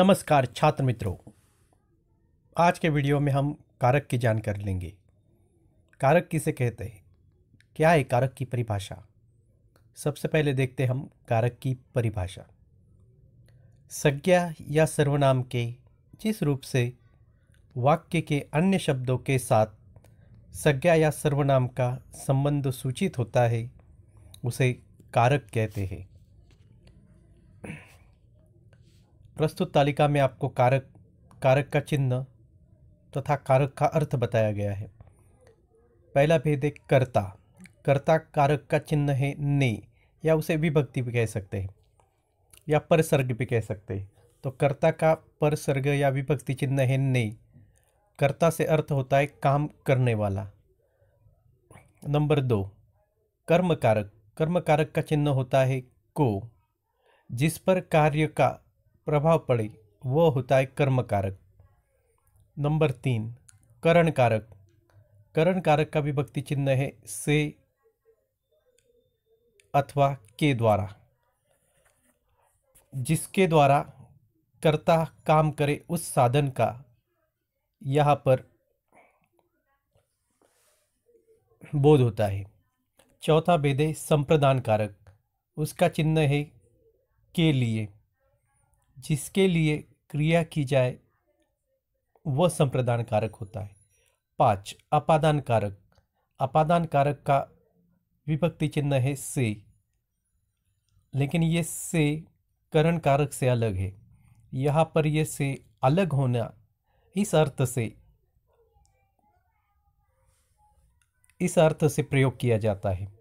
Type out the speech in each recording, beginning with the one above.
नमस्कार छात्र मित्रों। आज के वीडियो में हम कारक की जानकारी लेंगे। कारक किसे कहते हैं, क्या है कारक की परिभाषा। सबसे पहले देखते हैं हम कारक की परिभाषा। संज्ञा या सर्वनाम के जिस रूप से वाक्य के अन्य शब्दों के साथ संज्ञा या सर्वनाम का संबंध सूचित होता है उसे कारक कहते हैं। प्रस्तुत तालिका में आपको कारक का चिन्ह तथा कारक का अर्थ बताया गया है। पहला भेद है कर्ता। कर्ता कारक का चिन्ह है ने, या उसे विभक्ति भी कह सकते हैं या परसर्ग भी कह सकते हैं। तो कर्ता का परसर्ग या विभक्ति चिन्ह है ने। कर्ता से अर्थ होता है काम करने वाला। नंबर 2, कर्म कारक। कर्म कारक का चिन्ह होता है को। जिस पर कार्य का प्रभाव पड़े वो होता है कर्म कारक। नंबर 3, करण कारक। करण कारक का विभक्ति चिन्ह है से अथवा के द्वारा। जिसके द्वारा कर्ता काम करे उस साधन का यहाँ पर बोध होता है। चौथा भेद है संप्रदान कारक। उसका चिन्ह है के लिए। जिसके लिए क्रिया की जाए वह संप्रदान कारक होता है। 5, अपादान कारक। अपादान कारक का विभक्ति चिन्ह है से, लेकिन ये से करण कारक से अलग है। यहाँ पर ये से अलग होना इस अर्थ से प्रयोग किया जाता है।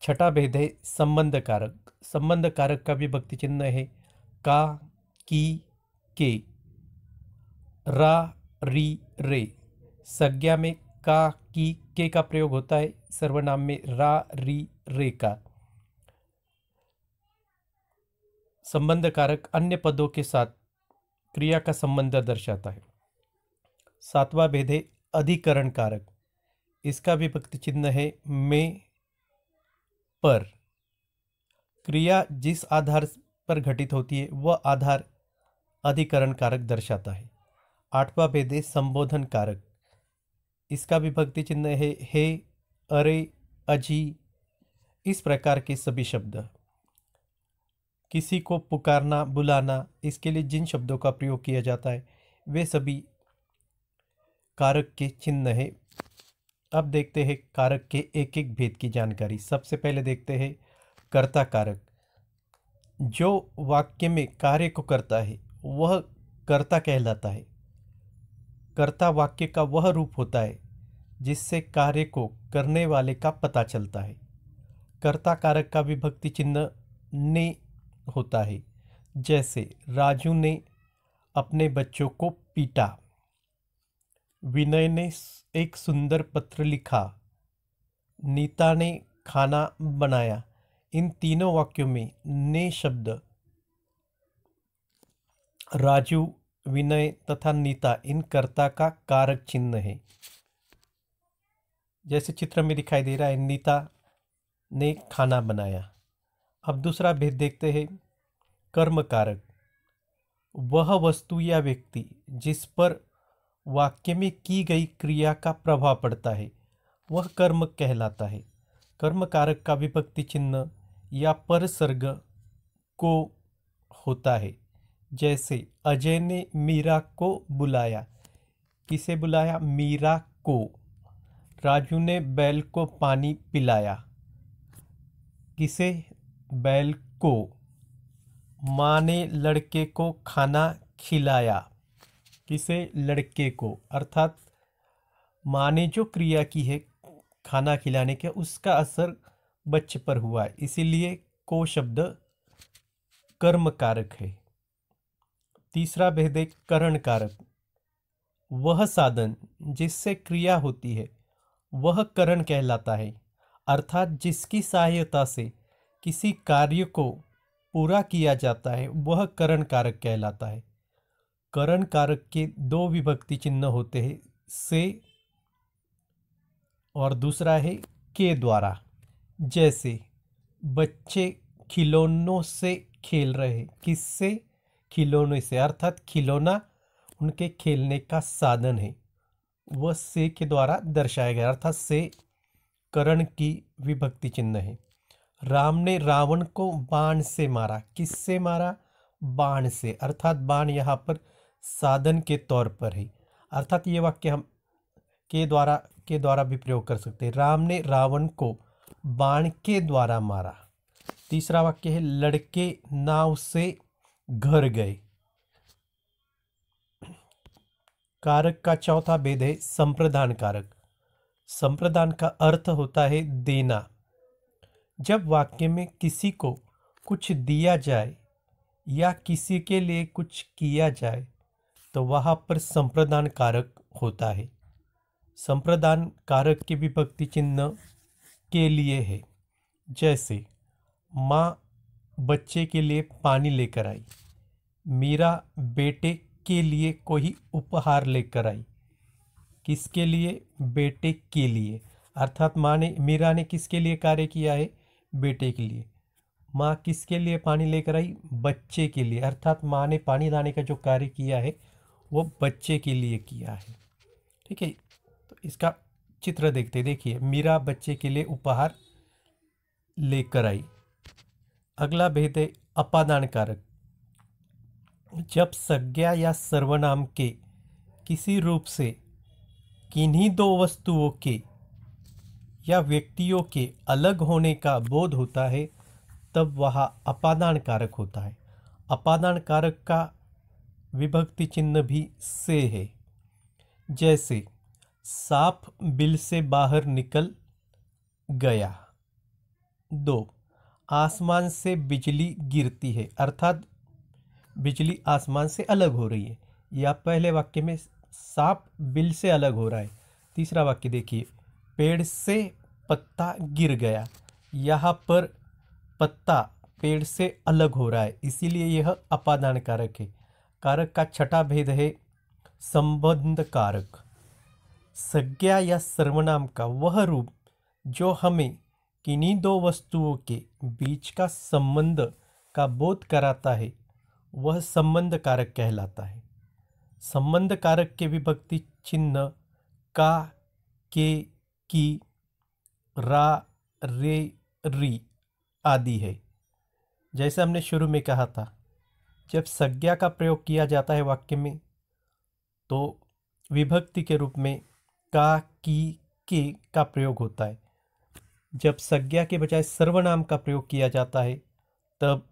छठा भेद है संबंध कारक। संबंध कारक का विभक्ति चिन्ह है का, की, के। रा, री, रे। संज्ञा में का, की, के का प्रयोग होता है। सर्वनाम में रा, री, रे का। संबंध कारक अन्य पदों के साथ क्रिया का संबंध दर्शाता है। 7वां भेद है अधिकरण कारक। इसका विभक्ति चिन्ह है में, पर। क्रिया जिस आधार पर घटित होती है वह आधार अधिकरण कारक दर्शाता है। 8वां भेद है संबोधन कारक। इसका विभक्ति चिन्ह है हे, अरे, अजी। इस प्रकार के सभी शब्द। किसी को पुकारना, बुलाना, इसके लिए जिन शब्दों का प्रयोग किया जाता है वे सभी कारक के चिन्ह है। अब देखते हैं कारक के एक एक भेद की जानकारी। सबसे पहले देखते हैं कर्ता कारक। जो वाक्य में कार्य को करता है वह कर्ता कहलाता है। कर्ता वाक्य का वह रूप होता है जिससे कार्य को करने वाले का पता चलता है। कर्ता कारक का विभक्ति चिन्ह ने होता है। जैसे राजू ने अपने बच्चों को पीटा, विनय ने एक सुंदर पत्र लिखा, नीता ने खाना बनाया। इन तीनों वाक्यों में ने शब्द राजू, विनय तथा नीता इन कर्ता का कारक चिन्ह है। जैसे चित्र में दिखाई दे रहा है, नीता ने खाना बनाया। अब दूसरा भेद देखते हैं कर्म कारक। वह वस्तु या व्यक्ति जिस पर वाक्य में की गई क्रिया का प्रभाव पड़ता है वह कर्म कहलाता है। कर्म कारक का विभक्ति चिन्ह या परसर्ग को होता है। जैसे अजय ने मीरा को बुलाया। किसे बुलाया? मीरा को। राजू ने बैल को पानी पिलाया। किसे? बैल को। माँ ने लड़के को खाना खिलाया। किसे? लड़के को। अर्थात माँ ने जो क्रिया की है खाना खिलाने के, उसका असर बच्चे पर हुआ है, इसीलिए को शब्द कर्म कारक है। तीसरा भेद है करण कारक। वह साधन जिससे क्रिया होती है वह करण कहलाता है। अर्थात जिसकी सहायता से किसी कार्य को पूरा किया जाता है वह करण कारक कहलाता है। करण कारक के दो विभक्ति चिन्ह होते हैं, से और दूसरा है के द्वारा। जैसे बच्चे खिलौनों से खेल रहे। किससे? खिलौने से, अर्थात खिलौना उनके खेलने का साधन है, वह से के द्वारा दर्शाया गया, अर्थात से करण की विभक्ति चिन्ह है। राम ने रावण को बाण से मारा, किससे मारा? बाण से, अर्थात बाण यहाँ पर साधन के तौर पर है, अर्थात ये वाक्य हम के द्वारा भी प्रयोग कर सकते हैं। राम ने रावण को बाण के द्वारा मारा। तीसरा वाक्य है लड़के नाव से घर गए। कारक का चौथा भेद है संप्रदान कारक। संप्रदान का अर्थ होता है देना। जब वाक्य में किसी को कुछ दिया जाए या किसी के लिए कुछ किया जाए तो वहाँ पर संप्रदान कारक होता है। संप्रदान कारक की विभक्ति चिन्ह के लिए है, जैसे माँ बच्चे के लिए पानी लेकर आई, मीरा बेटे के लिए कोई उपहार लेकर आई। किसके लिए? बेटे के लिए, अर्थात मीरा ने किसके लिए कार्य किया है? बेटे के लिए। माँ किसके लिए पानी लेकर आई? बच्चे के लिए, अर्थात माँ ने पानी लाने का जो कार्य किया है वो बच्चे के लिए किया है। ठीक है, तो इसका चित्र देखिए, मीरा बच्चे के लिए उपहार लेकर आई। अगला भेद है अपादान कारक। जब संज्ञा या सर्वनाम के किसी रूप से किन्हीं दो वस्तुओं के या व्यक्तियों के अलग होने का बोध होता है तब वह अपादान कारक होता है। अपादान कारक का विभक्ति चिन्ह भी से है, जैसे सांप बिल से बाहर निकल गया। 2, आसमान से बिजली गिरती है, अर्थात बिजली आसमान से अलग हो रही है, या पहले वाक्य में सांप बिल से अलग हो रहा है। तीसरा वाक्य देखिए, पेड़ से पत्ता गिर गया, यहाँ पर पत्ता पेड़ से अलग हो रहा है, इसीलिए यह अपादान कारक है। कारक का छठा भेद है संबंध कारक। संज्ञा या सर्वनाम का वह रूप जो हमें किन्हीं दो वस्तुओं के बीच का संबंध का बोध कराता है वह संबंध कारक कहलाता है। संबंध कारक के विभक्ति चिन्ह का, के, की, रा, रे, री आदि है। जैसे हमने शुरू में कहा था, जब संज्ञा का प्रयोग किया जाता है वाक्य में तो विभक्ति के रूप में का, की, के का प्रयोग होता है। जब संज्ञा के बजाय सर्वनाम का प्रयोग किया जाता है तब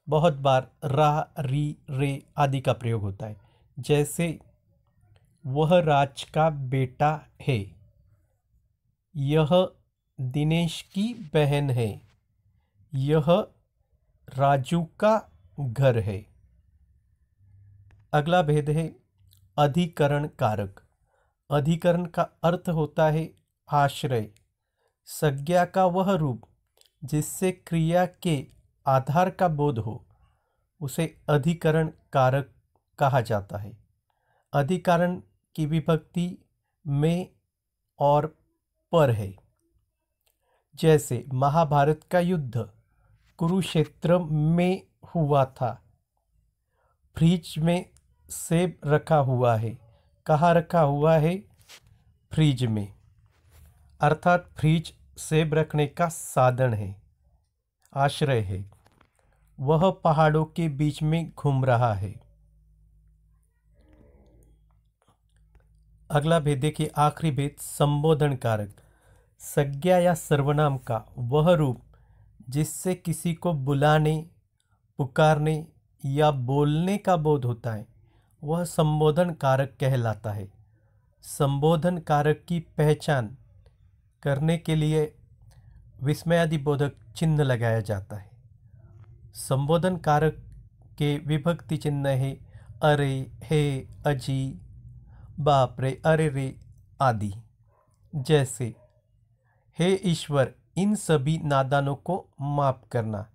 बहुत बार रा, री, रे आदि का प्रयोग होता है। जैसे वह राज का बेटा है, यह दिनेश की बहन है, यह राजू का घर है। अगला भेद है अधिकरण कारक। अधिकरण का अर्थ होता है आश्रय। संज्ञा का वह रूप जिससे क्रिया के आधार का बोध हो उसे अधिकरण कारक कहा जाता है। अधिकरण की विभक्ति में और पर है। जैसे महाभारत का युद्ध कुरुक्षेत्र में हुआ था। फ्रिज में सेब रखा हुआ है, कहाँ रखा हुआ है? फ्रिज में, अर्थात फ्रिज सेब रखने का साधन है, आश्रय है। वह पहाड़ों के बीच में घूम रहा है। अगला भेद देखिए, आखिरी भेद संबोधन कारक। संज्ञा या सर्वनाम का वह रूप जिससे किसी को बुलाने, पुकारने या बोलने का बोध होता है वह संबोधन कारक कहलाता है। संबोधन कारक की पहचान करने के लिए विस्मयादिबोधक चिन्ह लगाया जाता है। संबोधन कारक के विभक्ति चिन्ह है अरे, हे, अजी, बाप रे, अरे रे आदि। जैसे हे ईश्वर इन सभी नादानों को माफ करना।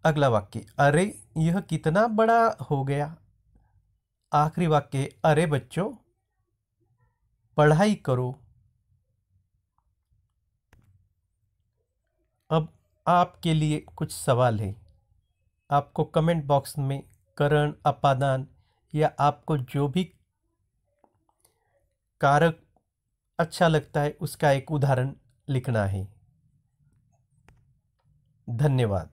अगला वाक्य, अरे यह कितना बड़ा हो गया। आखिरी वाक्य, अरे बच्चों पढ़ाई करो। अब आपके लिए कुछ सवाल है, आपको कमेंट बॉक्स में करण, अपादान या आपको जो भी कारक अच्छा लगता है उसका एक उदाहरण लिखना है। धन्यवाद।